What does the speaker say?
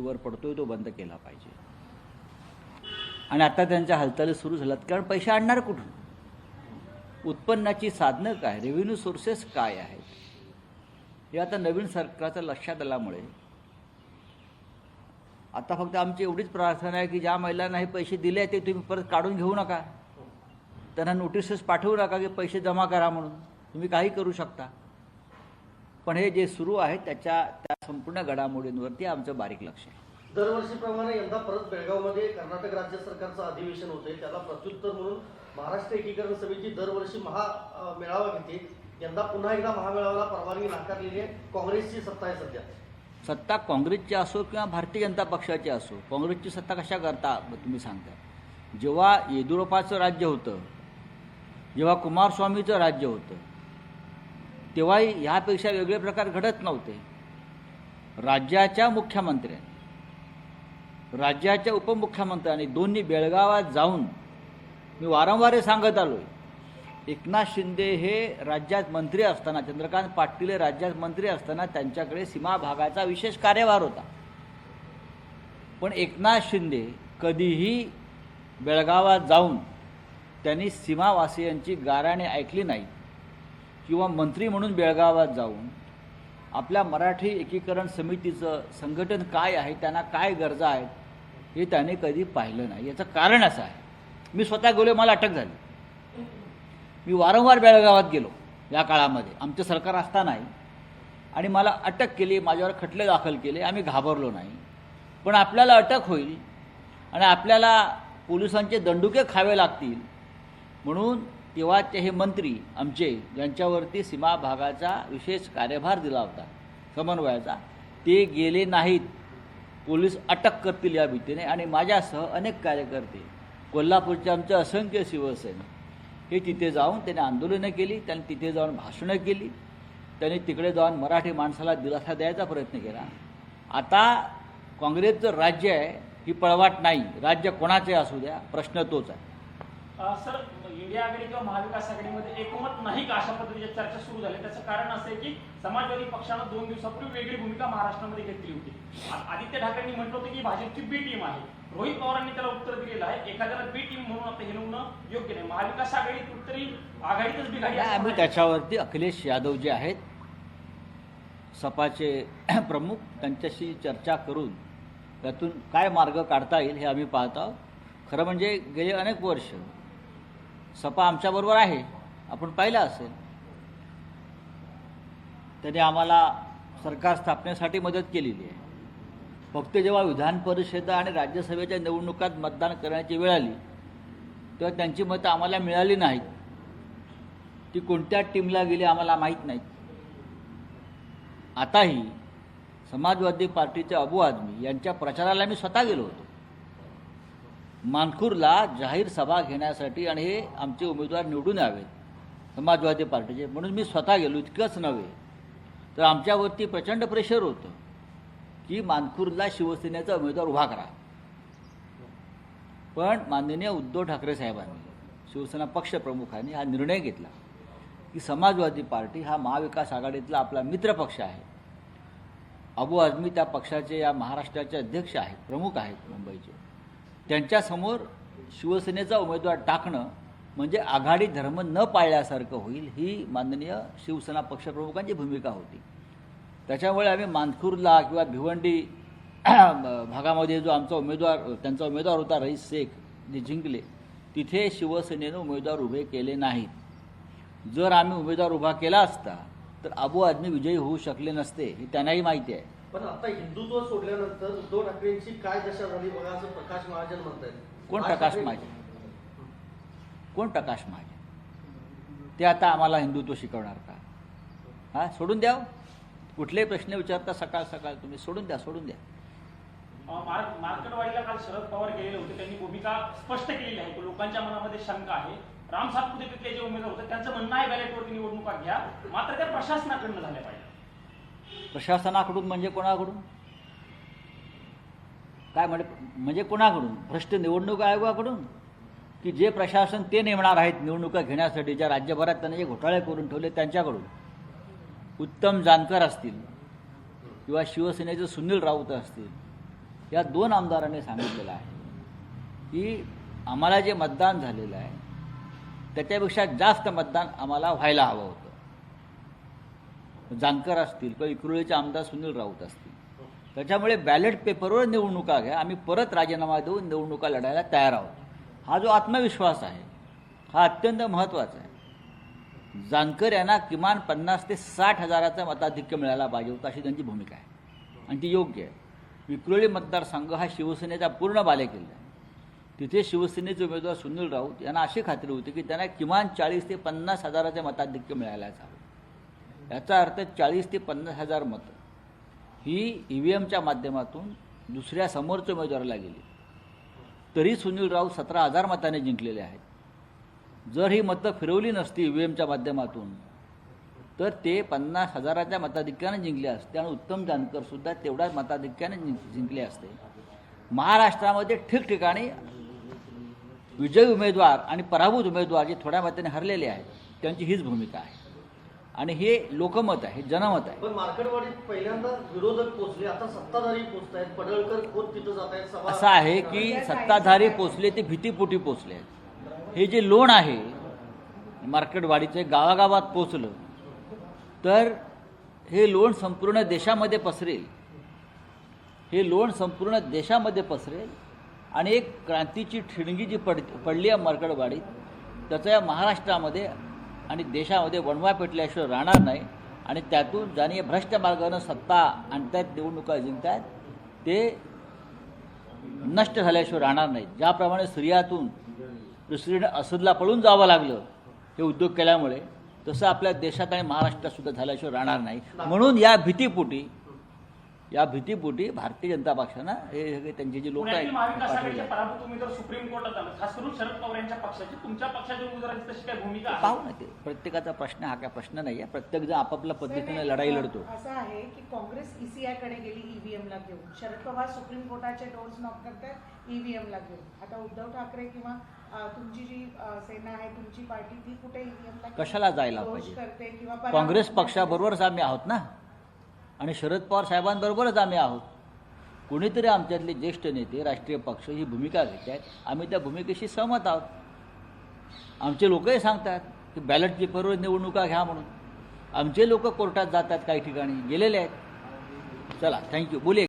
वर पडतोय तो बंद केला पाहिजे। आणि आता त्यांच्या हालचाली सुरू झाल्यात, कारण पैसे आणणार कुठून, उत्पन्नाची साधनं काय, रेव्हेन्यू सोर्सेस काय आहेत, हे आता नवीन सरकारच्या लक्षात आल्यामुळे आता फक्त आमची एवढीच प्रार्थना आहे की ज्या महिलांना हे पैसे दिले ते तुम्ही परत काढून घेऊ नका, त्यांना नोटिसेस पाठवू नका की पैसे जमा करा म्हणून, तुम्ही काही करू शकता, पण हे जे सुरू आहे त्या संपूर्ण घडामोडींवरती आमचं बारीक लक्ष आहे। दरवर्षीप्रमाणे यंदा परत बेळगावमध्ये कर्नाटक राज्य सरकारचं अधिवेशन होते, त्याला प्रत्युत्तर म्हणून महाराष्ट्र एकीकरण समिती दरवर्षी मेळावा घेते। यंदा पुन्हा एकदा महामेळाव्याला परवानगी नाकारलेली आहे। काँग्रेसची सत्ता आहे सध्या, सत्ता काँग्रेसची असो किंवा भारतीय जनता पक्षाची असो, काँग्रेसची सत्ता कशा करता तुम्ही सांगता। जेव्हा येदियुरप्पाचं राज्य होतं, जेव्हा कुमारस्वामीचं राज्य होतं, तेव्हाही ह्यापेक्षा वेगळे प्रकार घडत नव्हते। राज्याच्या मुख्यमंत्र्यांनी, राज्याच्या उपमुख्यमंत्र्यांनी दोन्ही बेळगावात जाऊन, मी वारंवार हे सांगत आलोय, एकनाथ शिंदे हे राज्यात मंत्री असताना, चंद्रकांत पाटील हे राज्यात मंत्री असताना त्यांच्याकडे सीमा भागाचा विशेष कार्यभार होता, पण एकनाथ शिंदे कधीही बेळगावात जाऊन त्यांनी सीमावासियांची गाऱ्हाणे ऐकली नाही, किंवा मंत्री म्हणून बेळगावात जाऊन आपल्या मराठी एकीकरण समितीचं संघटन काय आहे, त्यांना काय गरजा आहेत, हे त्याने कधी पाहिलं नाही। याचं कारण असं आहे, मी स्वतः गेलो, मला अटक झाली, मी वारंवार बेळगावात गेलो या काळामध्ये आमचं सरकार असतानाही, आणि मला अटक केली, माझ्यावर खटले दाखल केले, आम्ही घाबरलो नाही। पण आपल्याला अटक होईल आणि आपल्याला पोलिसांचे दंडुके खावे लागतील म्हणून तेव्हाचे हे मंत्री आमचे, ज्यांच्यावरती सीमा भागाचा विशेष कार्यभार दिला होता समन्वयाचा, ते गेले नाहीत, पोलीस अटक करतील या भीतीने। आणि माझ्यासह अनेक कार्यकर्ते, कोल्हापूरचे आमचे असंख्य शिवसैनिक, हे तिथे जाऊन त्यांनी आंदोलनं केली, त्यांनी तिथे जाऊन भाषणं केली, त्यांनी तिकडे जाऊन मराठी माणसाला दिलासा द्यायचा प्रयत्न केला। आता काँग्रेसचं राज्य आहे, ही पळवाट नाही, राज्य कोणाचे असू द्या, प्रश्न तोच आहे। सर, इंडिया आघाडी किंवा महाविकास आघाडीमध्ये एकमत नाही का, अशा पद्धतीच्या चर्चा सुरू झाल्या। त्याचं कारण असं आहे की समाजवादी पक्षानं 2 दिवसापूर्वी वेगळी भूमिका महाराष्ट्रामध्ये घेतली होती। आदित्य ठाकरेंनी म्हटलं होतं की भाजपची बी टीम आहे, रोहित पवारांनी त्याला उत्तर दिलेलं आहे, एखाद्याला बी टीम म्हणून आता हे होणं योग्य नाही। महाविकास आघाडीत उत्तरी आघाडीतच बिघाडी आहे। आम्ही त्याच्यावरती अखिलेश यादव जे आहेत सपाचे प्रमुख, त्यांच्याशी चर्चा करून त्यातून काय मार्ग काढता येईल हे आम्ही पाहत आहोत। खरं म्हणजे गेले अनेक वर्ष सपा आमच्याबरोबर आहे, आपण पाहिलं असेल, त्यांनी आम्हाला सरकार स्थापनेसाठी मदत केलेली आहे। फक्त जेव्हा विधान परिषद आणि राज्यसभेच्या निवडणुकात मतदान करण्याची वेळ आली तेव्हा त्यांची मतं आम्हाला मिळाली नाहीत, ती कोणत्या टीमला गेली आम्हाला माहीत नाही। आताही समाजवादी पार्टीचे अबू आझमी यांच्या प्रचाराला मी स्वतः गेलो होतो, मानखुरला जाहीर सभा घेण्यासाठी, आणि हे आमचे उमेदवार निवडून यावेत समाजवादी पार्टीचे म्हणून मी स्वतः गेलो। इतकंच नव्हे तर आमच्यावरती प्रचंड प्रेशर होतं की मानखुरला शिवसेनेचा उमेदवार उभा करा, पण माननीय उद्धव ठाकरे साहेबांनी, शिवसेना पक्षप्रमुखांनी हा निर्णय घेतला की समाजवादी पार्टी हा महाविकास आघाडीतला आपला मित्रपक्ष आहे, अबू आझमी त्या पक्षाचे या महाराष्ट्राचे अध्यक्ष आहेत, प्रमुख आहेत मुंबईचे, त्यांच्यासमोर शिवसेनेचा उमेदवार टाकणं म्हणजे आघाडी धर्म न पाळल्यासारखं होईल, ही माननीय शिवसेना पक्षप्रमुखांची भूमिका होती। त्याच्यामुळे आम्ही मानखुरला किंवा भिवंडी भागामध्ये जो आमचा उमेदवार, त्यांचा उमेदवार होता रईस शेख, जे जिंकले, तिथे शिवसेनेनं उमेदवार उभे केले नाहीत। जर आम्ही उमेदवार उभा केला असता तर अबू आझमी विजयी होऊ शकले नसते, हे त्यांनाही माहिती आहे। पण आता हिंदुत्व सोडल्यानंतर उद्धव ठाकरेंची काय दशा झाली बघा, असं प्रकाश महाजन म्हणतात। कोण प्रकाश महाजन? कोण प्रकाश महाजन? ते आता आम्हाला हिंदुत्व शिकवणार का? हा, सोडून द्या, कुठलेही प्रश्न विचारता सकाळ सकाळ तुम्ही, सोडून द्या, सोडून द्या। मार्केटवाडीला काल शरद पवार गेलेले होते, त्यांनी भूमिका स्पष्ट केलेली आहे, लोकांच्या मनामध्ये शंका आहे। राम सातपुते तिथले जे उमेदवार होते त्यांचं म्हणणं आहे बॅलेटवरती निवडणुका घ्या, मात्र त्या प्रशासनाकडनं झाल्या पाहिजे। प्रशासनाकडून म्हणजे कोणाकडून? काय म्हणजे कोणाकडून? भ्रष्ट निवडणूक आयोगाकडून, की जे प्रशासन ते नेमणार आहेत निवडणुका घेण्यासाठी, ज्या राज्यभरात त्यांनी जे घोटाळे करून ठेवले त्यांच्याकडून? उत्तम जानकर असतील किंवा शिवसेनेचे सुनील राऊत असतील या 2 आमदारांनी सांगितलेलं आहे की आम्हाला जे मतदान झालेलं आहे त्याच्यापेक्षा जास्त मतदान आम्हाला व्हायला हवं होतं. जानकर असतील किंवा इक्रोळीचे आमदार सुनील राऊत असतील. त्याच्यामुळे बॅलेट पेपरवर निवडणुका घ्या, आम्ही परत राजीनामा देऊन निवडणुका लढायला तयार आहोत. हा जो आत्मविश्वास आहे हा अत्यंत महत्त्वाचा आहे. जानकर यांना किमान 50 ते 60 हजाराचं मताधिक्य मिळायला पाहिजे होतं अशी त्यांची भूमिका आहे आणि ती योग्य आहे. विक्रोळी मतदारसंघ हा शिवसेनेचा पूर्ण बालेकिल्ला आहे. तिथे शिवसेनेचे उमेदवार सुनील राऊत यांना अशी खात्री होती की त्यांना किमान 40 ते 50 हजाराचे मताधिक्य मिळायलाच हवं. याचा अर्थ 40 ते 50 हजार मतं ही EVMच्या माध्यमातून दुसऱ्या समोरच्या उमेदवाराला गेली. तरी सुनील राऊत 17,000 मताने जिंकलेले आहेत. जर ही मतं फिरवली नसती EVMच्या माध्यमातून तर ते 50 हजाराच्या मताधिक्याने जिंकले असते आणि उत्तम जानकरसुद्धा तेवढ्याच मताधिक्याने जिंकले असते. महाराष्ट्रामध्ये ठिकठिकाणी विजयी उमेदवार आणि पराभूत उमेदवार जे थोड्या मताने हरलेले आहेत त्यांची हीच भूमिका आहे आणि हे लोकमत आहे, जनमत आहे. पण मार्केटवाडीत पहिल्यांदा विरोधक पोहोचले, आता सत्ताधारी पोहोचत आहेत. पडळकर खोत तिथं जात आहेत. असं आहे की सत्ताधारी पोचले ते भीतीपोटी पोचले आहेत. हे जे लोण आहे मार्केटवाडीचे गावागावात पोचलं तर हे लोण संपूर्ण देशामध्ये पसरेल. हे लोण संपूर्ण देशामध्ये पसरेल आणि एक क्रांतीची ठिणगी जी पडली आहे मार्केटवाडीत त्याचा या महाराष्ट्रामध्ये आणि देशामध्ये वणवा पेटल्याशिवाय राहणार नाही. आणि त्यातून ज्याने भ्रष्ट मार्गानं सत्ता आणतायत, निवडणुका जिंकतायत ते नष्ट झाल्याशिवाय राहणार नाही. ज्याप्रमाणे सिरियातून दुसरीकडे असदला पळून जावं लागलं हे उद्योग केल्यामुळे, तसं आपल्या देशात आणि महाराष्ट्रात सुद्धा झाल्याशिवाय राहणार नाही. म्हणून या भीतीपोटी भारतीय जनता पक्षानं हे सगळे त्यांचे जे लोक पुण्यातील महाविकास आघाडीचे आहेत पराभूत उमेदवार सुप्रीम कोर्टात आले, खास करून शरद पवार यांच्या पक्षाची, तुमच्या पक्षाच्या उमेदवारांची तशी काय भूमिका आहे? पाहू ना, ते प्रत्येकाचा प्रश्न हा काय प्रश्न नाही आहे. प्रत्येक जण आपापल्या पद्धतीने लढाई लढतो. असं आहे की काँग्रेस ECI कडे गेली EVM ला घेऊन, शरद पवार सुप्रीम कोर्टाचे डोर्स नॉक करतात EVM ला घेऊन. आता उद्धव ठाकरे किंवा तुमची जी सेना आहे, तुमची पार्टी, ती कुठे EVM ला कशाला जायला दोष पाहिजे? करते किंवा काँग्रेस पक्षाबरोबरच आम्ही आहोत ना आणि शरद पवार साहेबांबरोबरच आम्ही आहोत. कोणीतरी आमच्यातले ज्येष्ठ नेते राष्ट्रीय पक्ष ही भूमिका घेत आहेत, आम्ही त्या भूमिकेशी सहमत आहोत. आमचे लोकही सांगतात की बॅलेट पेपरवर निवडणुका घ्या म्हणून. आमचे लोक कोर्टात जातात, काही ठिकाणी गेलेले आहेत. चला, थँक्यू. बोलिये.